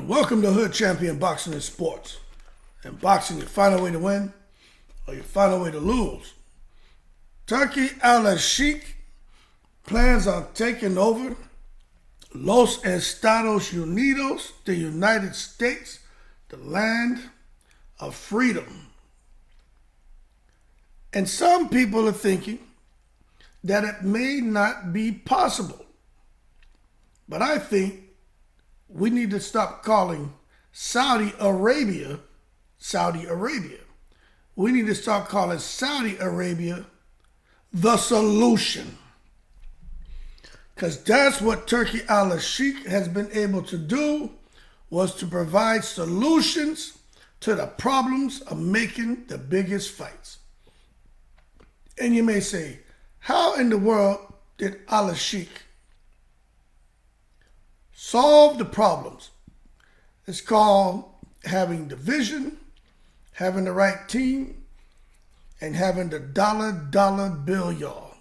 Welcome to Hood Champion Boxing and Sports. In boxing, you find a way to win or you find a way to lose. Turki Alalshikh plans on taking over Los Estados Unidos, the United States, the land of freedom. And some people are thinking that it may not be possible. But I think we need to stop calling Saudi Arabia, Saudi Arabia. We need to start calling Saudi Arabia the solution. Because that's what Turki Alalshikh has been able to do, was to provide solutions to the problems of making the biggest fights. And you may say, how in the world did Alalshikh solve the problems? It's called having the vision, having the right team, and having the dollar bill, y'all.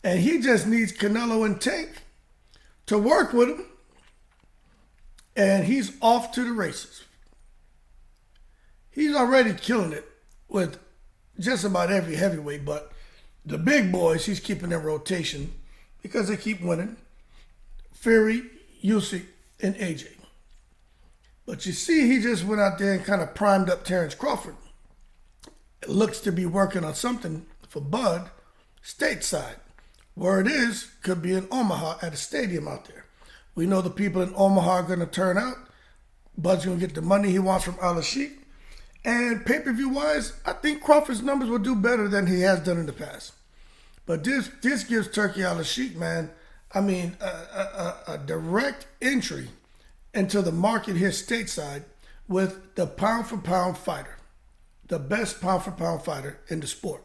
And he just needs Canelo and Tank to work with him, and he's off to the races. He's already killing it with just about every heavyweight, but the big boys, he's keeping in rotation because they keep winning. Fury, Usyk, and AJ. But you see, he just went out there and kind of primed up Terence Crawford. It looks to be working on something for Bud stateside. Where it is, could be in Omaha at a stadium out there. We know the people in Omaha are going to turn out. Bud's going to get the money he wants from Alalshikh. And pay-per-view wise, I think Crawford's numbers will do better than he has done in the past. But this gives Turki Alalshikh, man, I mean, a direct entry into the market here stateside with the pound-for-pound fighter, the best pound-for-pound fighter in the sport.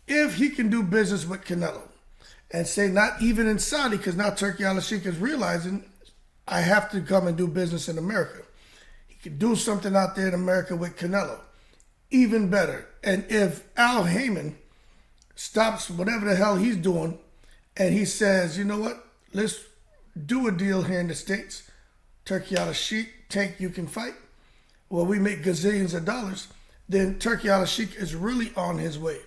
If he can do business with Canelo, and say not even in Saudi, because now Turki Alalshikh is realizing, I have to come and do business in America. He could do something out there in America with Canelo, even better. And if Al Heyman stops whatever the hell he's doing, and he says, you know what, let's do a deal here in the States. Turki Alalshikh, Tank, you can fight. Well, we make gazillions of dollars. Then Turki Alalshikh is really on his way.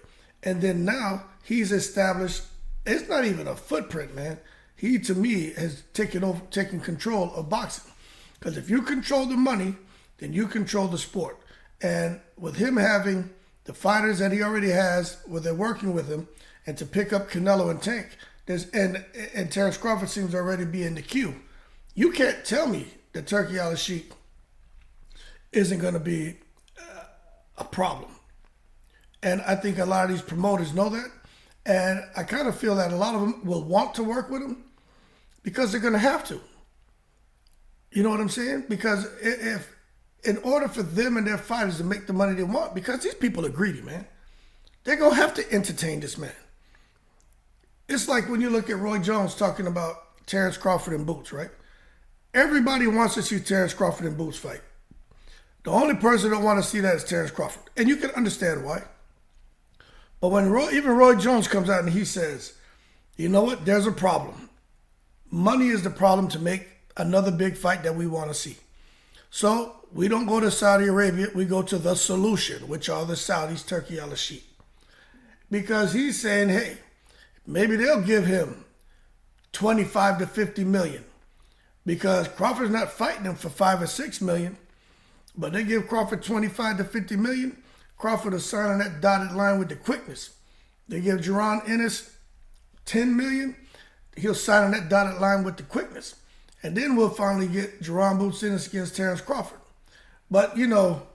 And then now he's established, it's not even a footprint, man. He, to me, has taken control of boxing. Because if you control the money, then you control the sport. And with him having the fighters that he already has, where they're working with him, and to pick up Canelo and Tank, and Terence Crawford seems to already be in the queue. You can't tell me that Turki Alalshikh isn't going to be a problem. And I think a lot of these promoters know that. And I kind of feel that a lot of them will want to work with him because they're going to have to. You know what I'm saying? Because if in order for them and their fighters to make the money they want, because these people are greedy, man, they're going to have to entertain this man. It's like when you look at Roy Jones talking about Terence Crawford and Boots, right? Everybody wants to see Terence Crawford and Boots fight. The only person that don't want to see that is Terence Crawford. And you can understand why. But when even Roy Jones comes out and he says, you know what, there's a problem. Money is the problem to make another big fight that we want to see. So we don't go to Saudi Arabia, we go to the solution, which are the Saudis, Turki Alalshikh. Because he's saying, hey, maybe they'll give him 25 to 50 million. Because Crawford's not fighting him for 5 or 6 million. But they give Crawford 25 to 50 million. Crawford is signing that dotted line with the quickness. They give Jaron Ennis 10 million. He'll sign on that dotted line with the quickness. And then we'll finally get Jaron Boots Ennis against Terence Crawford. But, you know,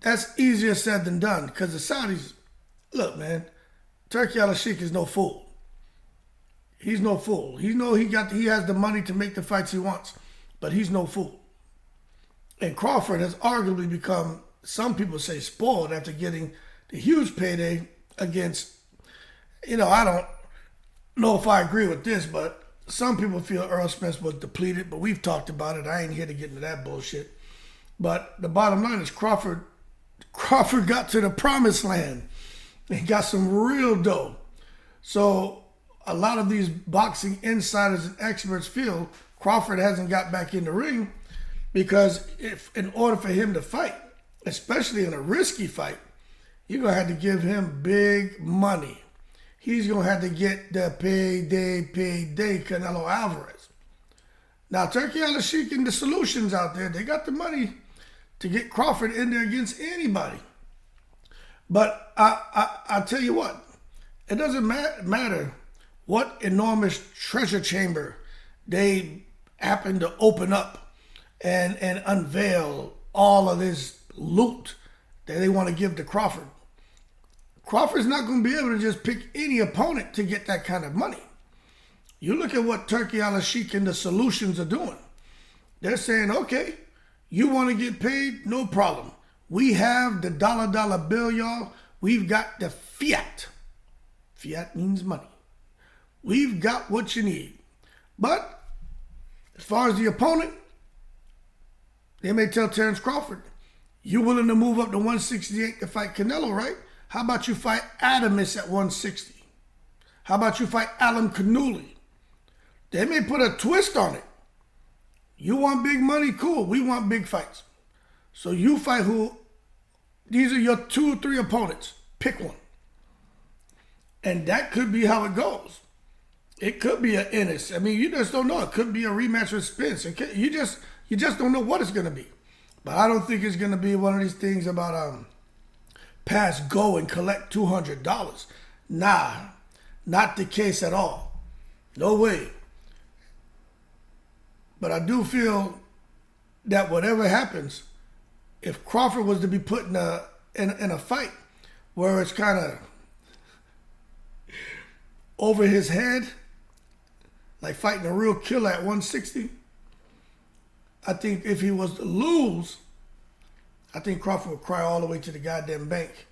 that's easier said than done. Because the Saudis, look, man, Turki Alalshikh is no fool. He's no fool. He has the money to make the fights he wants. But he's no fool. And Crawford has arguably become, some people say, spoiled after getting the huge payday against, you know, I don't know if I agree with this, but some people feel Earl Spence was depleted, but we've talked about it. I ain't here to get into that bullshit. But the bottom line is Crawford got to the promised land. He got some real dough. So a lot of these boxing insiders and experts feel Crawford hasn't got back in the ring because if in order for him to fight, especially in a risky fight, you're going to have to give him big money. He's going to have to get the payday, Canelo Alvarez. Now, Turki Alalshikh and the Solutions out there, they got the money to get Crawford in there against anybody. But I tell you what, it doesn't matter what enormous treasure chamber they happen to open up and unveil all of this loot that they want to give to Crawford. Crawford's not going to be able to just pick any opponent to get that kind of money. You look at what Turki Alalshikh and the Solutions are doing. They're saying, okay, you want to get paid? No problem. We have the dollar bill, y'all. We've got the fiat. Fiat means money. We've got what you need. But as far as the opponent, they may tell Terence Crawford, you willing to move up to 168 to fight Canelo, right? How about you fight Adamus at 160? How about you fight Alan Cannuli? They may put a twist on it. You want big money? Cool. We want big fights. So you fight who? These are your 2 or 3 opponents. Pick one. And that could be how it goes. It could be an Ennis. I mean, you just don't know. It could be a rematch with Spence. You just don't know what it's going to be. But I don't think it's going to be one of these things about pass go and collect $200. Nah, not the case at all. No way. But I do feel that whatever happens, if Crawford was to be put in a fight where it's kind of over his head, like fighting a real killer at 160, I think if he was to lose, I think Crawford would cry all the way to the goddamn bank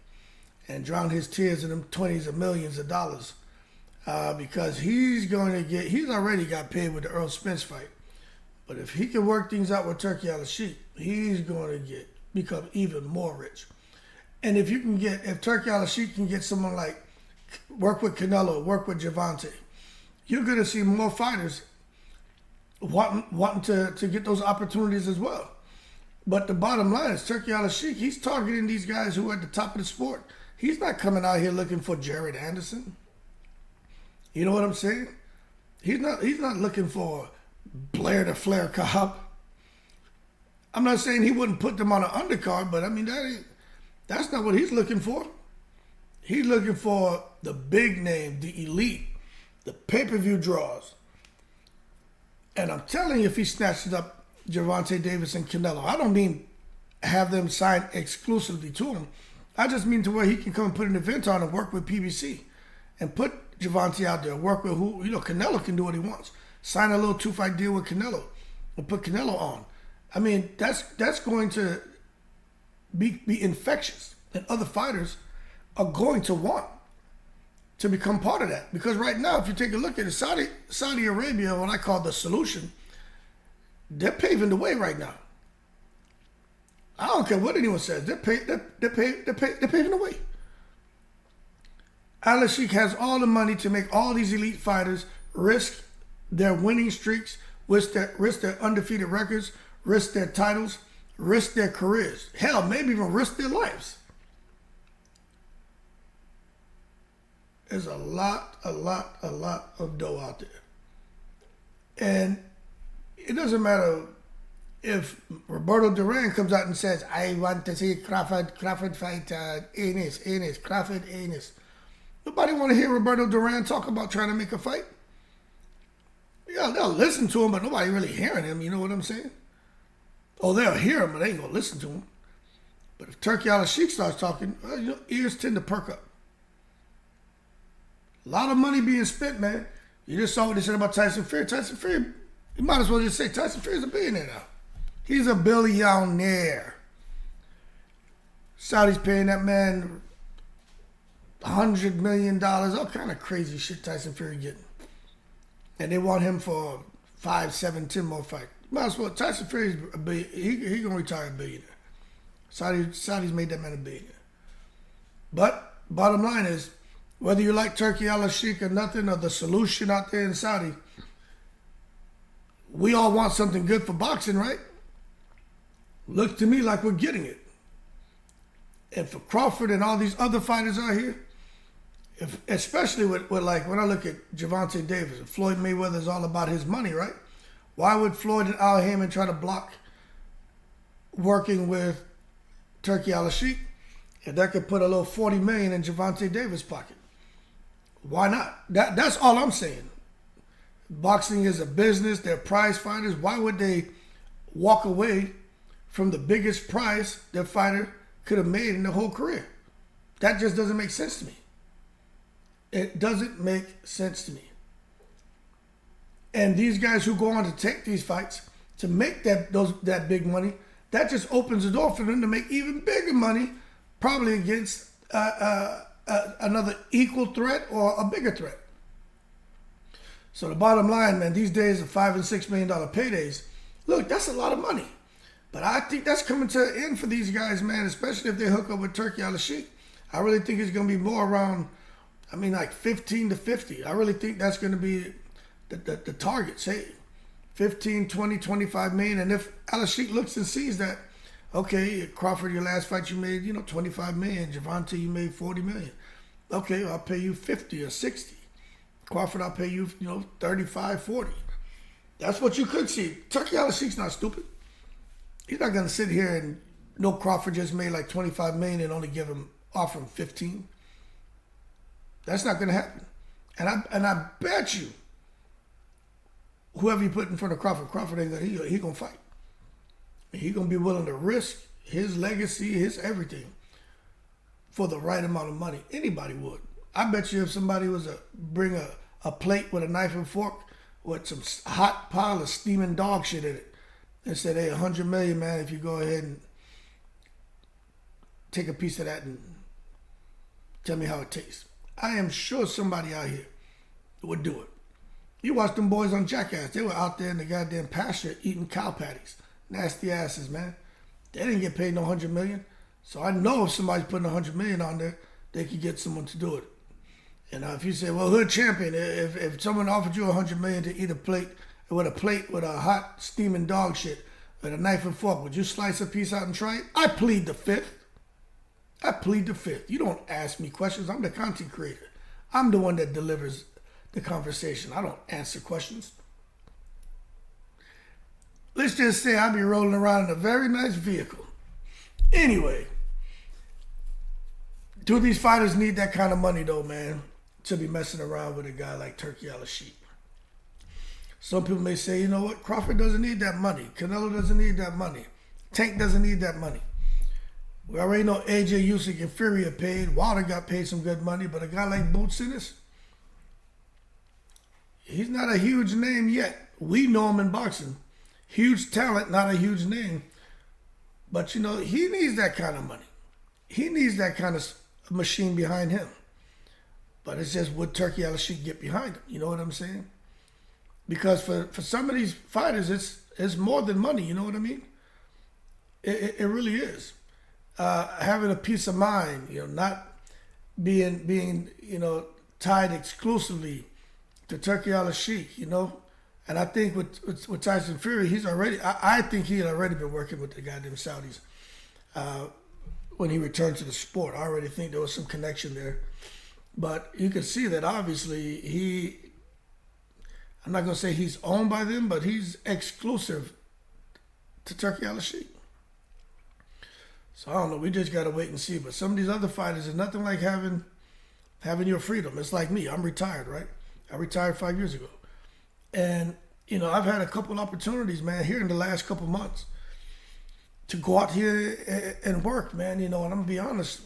and drown his tears in them 20s of millions of dollars because he's already got paid with the Earl Spence fight. But if he can work things out with Turki Alalshikh, he's going to become even more rich. And if Turki Alalshikh can get someone like, work with Canelo, work with Gervonta, you're going to see more fighters wanting to get those opportunities as well. But the bottom line is Turki Alalshikh, he's targeting these guys who are at the top of the sport. He's not coming out here looking for Jared Anderson. You know what I'm saying? He's not looking for Blair the Flair Cobb. I'm not saying he wouldn't put them on an undercard, but I mean that's not what he's looking for. He's looking for the big name, the elite, the pay-per-view draws. And I'm telling you, if he snatches up Gervonta Davis and Canelo, I don't mean have them signed exclusively to him. I just mean to where he can come and put an event on and work with PBC and put Gervonta out there, work with who, Canelo can do what he wants. Sign a little 2-fight deal with Canelo and put Canelo on. I mean, that's going to be infectious, and other fighters are going to want to become part of that. Because right now, if you take a look at it, Saudi Arabia, what I call the solution, they're paving the way right now. I don't care what anyone says. They're paving the way. Alalshikh has all the money to make all these elite fighters risk their winning streaks, risk their undefeated records, risk their titles, risk their careers. Hell, maybe even risk their lives. There's a lot of dough out there. And it doesn't matter if Roberto Duran comes out and says, I want to see Crawford fight Ennis, Crawford Ennis. Nobody want to hear Roberto Duran talk about trying to make a fight. Yeah, they'll listen to him, but nobody really hearing him, you know what I'm saying? Oh, they'll hear him, but they ain't going to listen to him. But if Turki Alalshikh starts talking, well, ears tend to perk up. A lot of money being spent, man. You just saw what they said about Tyson Fury. Tyson Fury, you might as well just say Tyson Fury's a billionaire now. He's a billionaire. Saudi's paying that man $100 million, all kind of crazy shit Tyson Fury getting. And they want him for 5, 7, 10 more fights. Might as well. Tyson Fury's a billionaire. He gonna retire a billionaire. Saudi's made that man a billionaire. But bottom line is, whether you like Turki Alalshikh or nothing, or the solution out there in Saudi, we all want something good for boxing, right? Looks to me like we're getting it. And for Crawford and all these other fighters out here, especially with like when I look at Gervonta Davis, Floyd Mayweather is all about his money, right? Why would Floyd and Al Haymon try to block working with Turki Alalshikh if that could put a little $40 million in Gervonta Davis' pocket? Why not? That's all I'm saying. Boxing is a business. They're prize fighters. Why would they walk away from the biggest prize their fighter could have made in their whole career? That just doesn't make sense to me. It doesn't make sense to me. And these guys who go on to take these fights to make that big money, that just opens the door for them to make even bigger money, probably against another equal threat or a bigger threat. So the bottom line, man, these days of $5 and $6 million paydays, look, that's a lot of money. But I think that's coming to an end for these guys, man, especially if they hook up with Turki Alalshikh. I really think it's going to be more around, like 15 to 50. I really think that's going to be the target, say 15, 20, 25 million. And if Alalshikh looks and sees that, okay, Crawford, your last fight you made, 25 million. Gervonta, you made 40 million. Okay, I'll pay you 50 or 60. Crawford, I'll pay you, 35, 40. That's what you could see. Turki Alalshikh's not stupid. He's not going to sit here and know Crawford just made like 25 million and only offer him 15. That's not going to happen. And I bet you, whoever you put in front of Crawford ain't gonna, he gonna fight. He gonna be willing to risk his legacy, his everything, for the right amount of money. Anybody would. I bet you if somebody was to bring a plate with a knife and fork with some hot pile of steaming dog shit in it and said, hey, 100 million, man, if you go ahead and take a piece of that and tell me how it tastes. I am sure somebody out here would do it. You watch them boys on Jackass. They were out there in the goddamn pasture eating cow patties. Nasty asses, man. They didn't get paid no 100 million. So I know if somebody's putting 100 million on there, they could get someone to do it. And if you say, well, Hood Champion, if someone offered you 100 million to eat a plate with a hot steaming dog shit with a knife and fork, would you slice a piece out and try it? I plead the fifth. You don't ask me questions. I'm the content creator. I'm the one that delivers the conversation. I don't answer questions. Let's just say I'll be rolling around in a very nice vehicle. Anyway, do these fighters need that kind of money though, man, to be messing around with a guy like Turki Alalshikh? Some people may say, you know what, Crawford doesn't need that money. Canelo doesn't need that money. Tank doesn't need that money. We already know AJ, Usyk, and Fury are paid. Wilder got paid some good money, but a guy like Boots Ennis, he's not a huge name yet. We know him in boxing. Huge talent, not a huge name. But, he needs that kind of money. He needs that kind of machine behind him. But it's just, would Turki Alalshikh get behind him? You know what I'm saying? Because for some of these fighters, it's more than money. You know what I mean? It really is. Having a peace of mind, not being tied exclusively to Turki Alalshikh, And I think with Tyson Fury, I think he had already been working with the goddamn Saudis when he returned to the sport. I already think there was some connection there. But you can see that obviously I'm not going to say he's owned by them, but he's exclusive to Turki Alalshikh. So I don't know. We just got to wait and see. But some of these other fighters, it's nothing like having your freedom. It's like me. I'm retired, right? I retired 5 years ago. And, I've had a couple opportunities, man, here in the last couple months to go out here and work, man, and I'm going to be honest.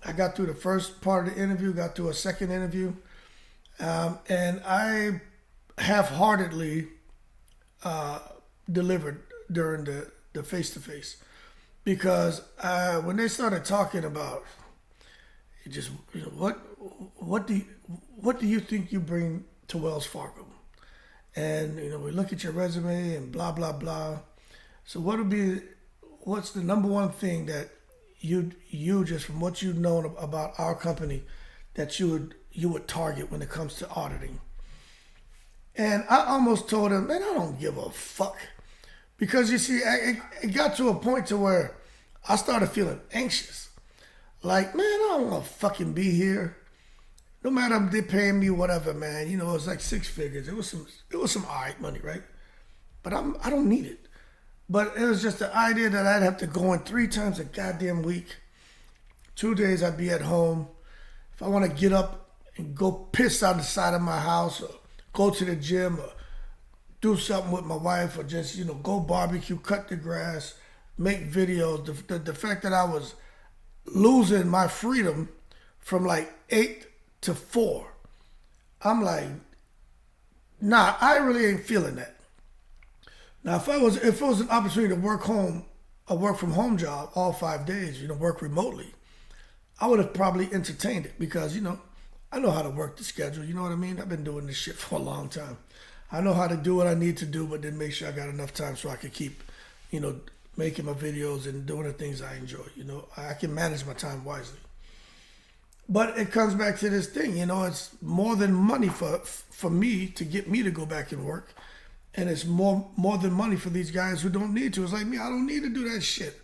I got through the first part of the interview, got through a second interview, and I half-heartedly delivered during the face-to-face because when they started talking about it just, what do you think you bring to Wells Fargo? And, we look at your resume and blah, blah, blah. So what's the number one thing that you just from what you've known about our company that you would target when it comes to auditing? And I almost told him, man, I don't give a fuck. Because you see, it got to a point to where I started feeling anxious. Like, man, I don't want to fucking be here. No matter if they're paying me whatever, man. You know, it was like 6 figures. It was some all right money, right? But I don't need it. But it was just the idea that I'd have to go in 3 times a goddamn week. 2 days I'd be at home. If I want to get up and go piss on the side of my house or go to the gym or do something with my wife or just, go barbecue, cut the grass, make videos. The fact that I was losing my freedom from like 8 to 4, I'm like, nah, I really ain't feeling that. Now, if it was an opportunity to work from home job all 5 days, work remotely, I would have probably entertained it because, I know how to work the schedule. You know what I mean? I've been doing this shit for a long time. I know how to do what I need to do, but then make sure I got enough time so I can keep, making my videos and doing the things I enjoy. I can manage my time wisely. But it comes back to this thing, it's more than money for me to get me to go back and work. And it's more than money for these guys who don't need to. It's like me, I don't need to do that shit.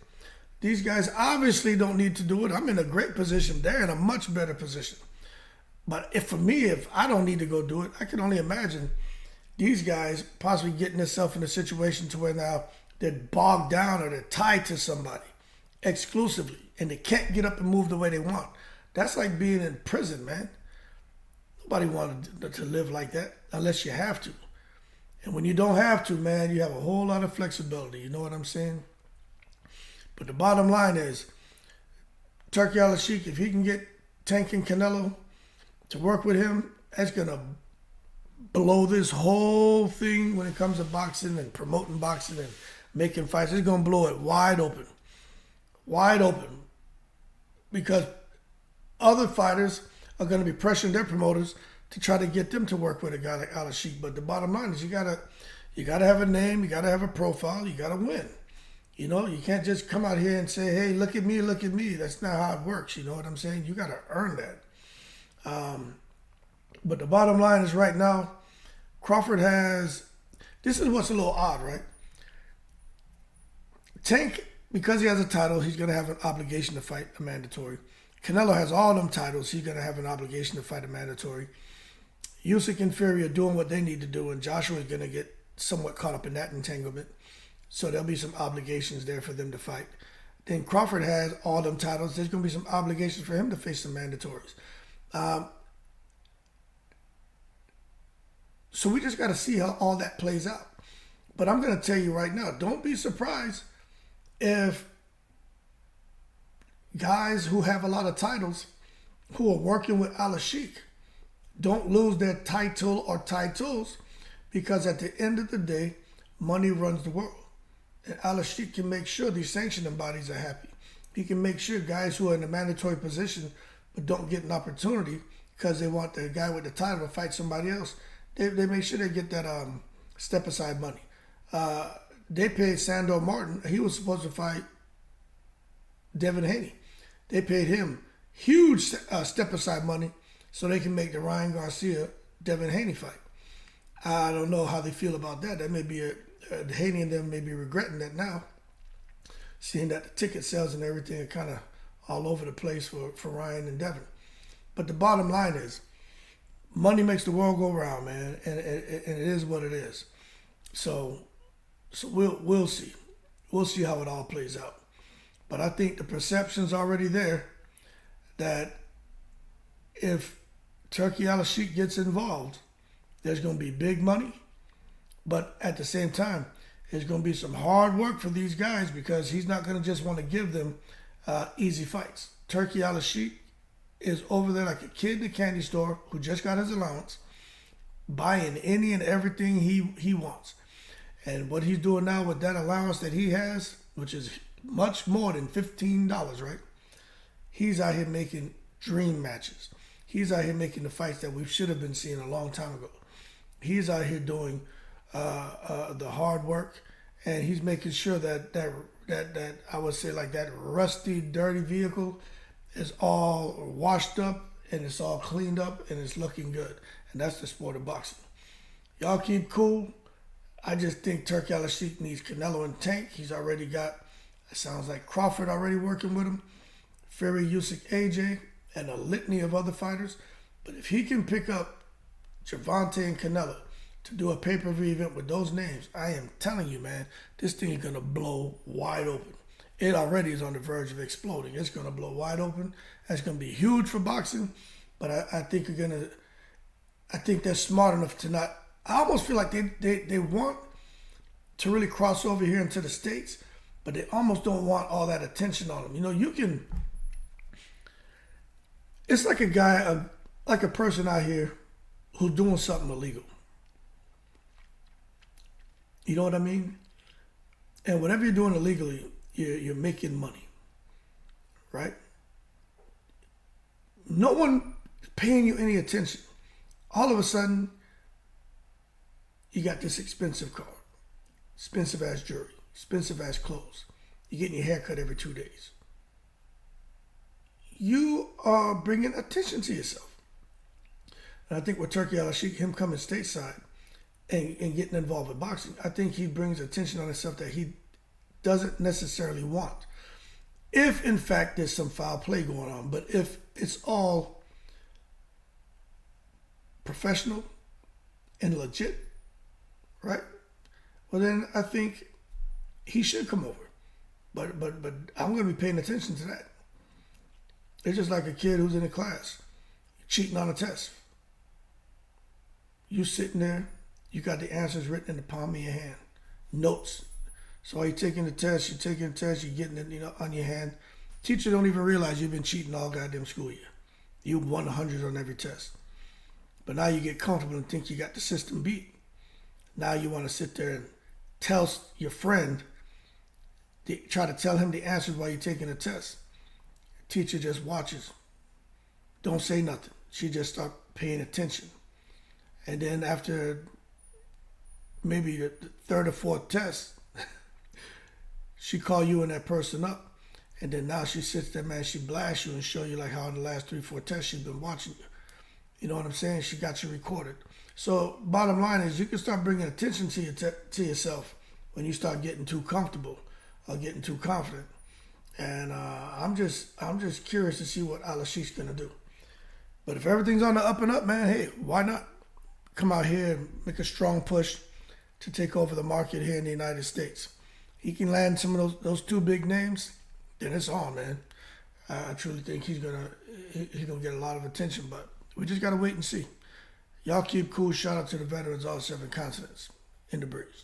These guys obviously don't need to do it. I'm in a great position. They're in a much better position. But if I don't need to go do it, I can only imagine these guys possibly getting themselves in a situation to where now they're bogged down or they're tied to somebody exclusively and they can't get up and move the way they want. That's like being in prison, man. Nobody wanted to live like that unless you have to. And when you don't have to, man, you have a whole lot of flexibility. You know what I'm saying? But the bottom line is, Turki Alalshikh, if he can get Tank and Canelo to work with him, that's going to blow this whole thing when it comes to boxing and promoting boxing and making fights. It's going to blow it wide open. Wide open. Because other fighters are going to be pressuring their promoters to try to get them to work with a guy like Alalshikh. But the bottom line is you gotta have a name, you gotta have a profile, you gotta win. You can't just come out here and say, hey, look at me, look at me. That's not how it works. You know what I'm saying? You gotta earn that. But the bottom line is right now, Crawford this is what's a little odd, right? Tank, because he has a title, he's gonna have an obligation to fight a mandatory. Canelo has all them titles. He's going to have an obligation to fight a mandatory. Usyk and Fury are doing what they need to do, and Joshua is going to get somewhat caught up in that entanglement. So there'll be some obligations there for them to fight. Then Crawford has all them titles. There's going to be some obligations for him to face some mandatories. So we just got to see how all that plays out. But I'm going to tell you right now, don't be surprised if guys who have a lot of titles who are working with Alalshikh don't lose their title or titles, because at the end of the day, money runs the world. And Alalshikh can make sure these sanctioning bodies are happy. He can make sure guys who are in a mandatory position but don't get an opportunity because they want the guy with the title to fight somebody else, they make sure they get that step aside money. They paid Sandor Martin. He was supposed to fight Devin Haney. They paid him huge step-aside money so they can make the Ryan Garcia-Devin Haney fight. I don't know how they feel about that. That may be Haney and them may be regretting that now, seeing that the ticket sales and everything are kind of all over the place for Ryan and Devin. But the bottom line is, money makes the world go round, man, and it is what it is. So we'll see. We'll see how it all plays out. But I think the perception's already there that if Turki Alalshikh gets involved, there's going to be big money. But at the same time, there's going to be some hard work for these guys, because he's not going to just want to give them easy fights. Turki Alalshikh is over there like a kid in a candy store who just got his allowance, buying any and everything he wants. And what he's doing now with that allowance that he has, which is much more than $15, right? He's out here making dream matches. He's out here making the fights that we should have been seeing a long time ago. He's out here doing the hard work, and he's making sure that I would say like that rusty, dirty vehicle is all washed up and it's all cleaned up and it's looking good. And that's the sport of boxing. Y'all keep cool. I just think Turki Alalshikh needs Canelo in tank. He's already got, it sounds like Crawford already working with him, Fury, Usyk, AJ, and a litany of other fighters. But if he can pick up Gervonta and Canelo to do a pay-per-view event with those names, I am telling you, man, this thing is going to blow wide open. It already is on the verge of exploding. It's going to blow wide open. That's going to be huge for boxing. But I think I think they're smart enough to not. I almost feel like they want to really cross over here into the States, but they almost don't want all that attention on them. You know, you can. It's like a guy, like a person out here who's doing something illegal. You know what I mean? And whatever you're doing illegally, you're making money, right? No one paying you any attention. All of a sudden, you got this expensive car, expensive ass jewelry, expensive ass clothes. You're getting your hair cut every 2 days. You are bringing attention to yourself. And I think with Turki Alalshikh, him coming stateside and getting involved with boxing, I think he brings attention on himself that he doesn't necessarily want. If, in fact, there's some foul play going on, but if it's all professional and legit, right? Well, then I think he should come over. But I'm going to be paying attention to that. It's just like a kid who's in a class cheating on a test. You sitting there, you got the answers written in the palm of your hand, notes. So while you're taking the test, you're getting it, on your hand. Teacher don't even realize you've been cheating all goddamn school year. You won 100 on every test. But now you get comfortable and think you got the system beat. Now you want to sit there and tell your friend, try to tell him the answers while you're taking a test. Teacher just watches. Don't say nothing. She just start paying attention. And then after maybe the third or fourth test, she call you and that person up. And then now she sits there, man, she blasts you and show you like how in the last 3-4 tests she's been watching you. You know what I'm saying? She got you recorded. So bottom line is you can start bringing attention to yourself when you start getting too comfortable or getting too confident. And I'm just curious to see what Alalshikh's going to do. But if everything's on the up and up, man, hey, why not come out here and make a strong push to take over the market here in the United States? He can land some of those two big names, then it's on, man. I truly think he's gonna get a lot of attention, but we just gotta wait and see. Y'all keep cool. Shout out to the veterans, all 7 continents. In the breeze.